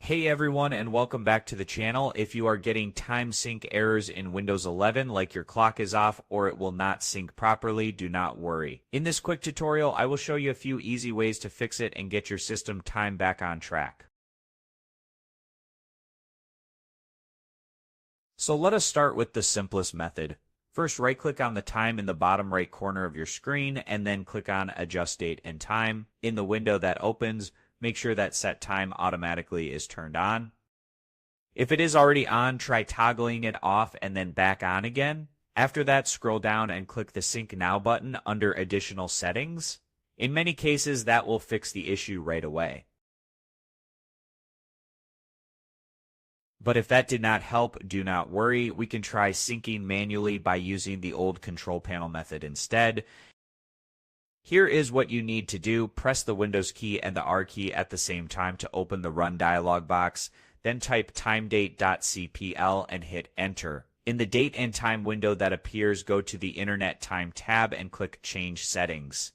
Hey everyone, and welcome back to the channel. If you are getting time sync errors in Windows 11, like your clock is off or it will not sync properly, do not worry. In this quick tutorial, I will show you a few easy ways to fix it and get your system time back on track. So let us start with the simplest method. First, right-click on the time in the bottom right corner of your screen, and then click on Adjust Date and Time. In the window that opens, make sure that Set Time Automatically is turned on. If it is already on, try toggling it off and then back on again. After that, scroll down and click the Sync Now button under Additional Settings. In many cases, that will fix the issue right away. But if that did not help, do not worry. We can try syncing manually by using the old control panel method instead. Here is what you need to do. Press the Windows key and the R key at the same time to open the Run dialog box. Then type timedate.cpl and hit Enter. In the Date and Time window that appears, go to the Internet Time tab and click Change Settings.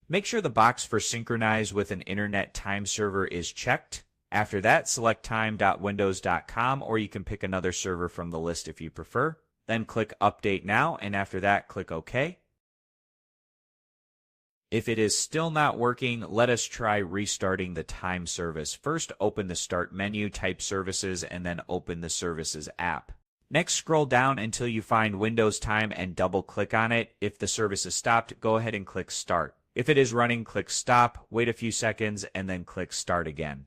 Make sure the box for Synchronize with an Internet Time server is checked. After that, select time.windows.com, or you can pick another server from the list if you prefer. Then click Update Now, and after that, click OK. If it is still not working, let us try restarting the time service. First, open the Start menu, type Services, and then open the Services app. Next, scroll down until you find Windows Time and double-click on it. If the service is stopped, go ahead and click Start. If it is running, click Stop, wait a few seconds, and then click Start again.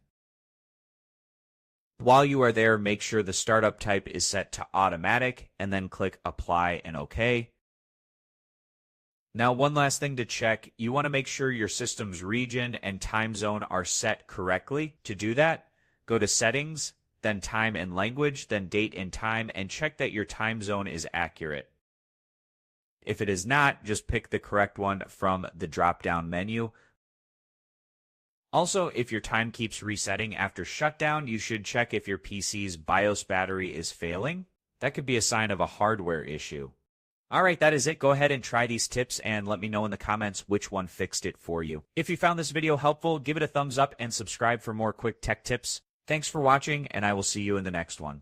While you are there, make sure the startup type is set to automatic, and then click Apply and OK. Now, one last thing to check. You want to make sure your system's region and time zone are set correctly. To do that, go to Settings, then Time and Language, then Date and Time, and check that your time zone is accurate. If it is not, just pick the correct one from the drop-down menu. Also, if your time keeps resetting after shutdown, you should check if your PC's BIOS battery is failing. That could be a sign of a hardware issue. Alright, that is it. Go ahead and try these tips and let me know in the comments which one fixed it for you. If you found this video helpful, give it a thumbs up and subscribe for more quick tech tips. Thanks for watching, and I will see you in the next one.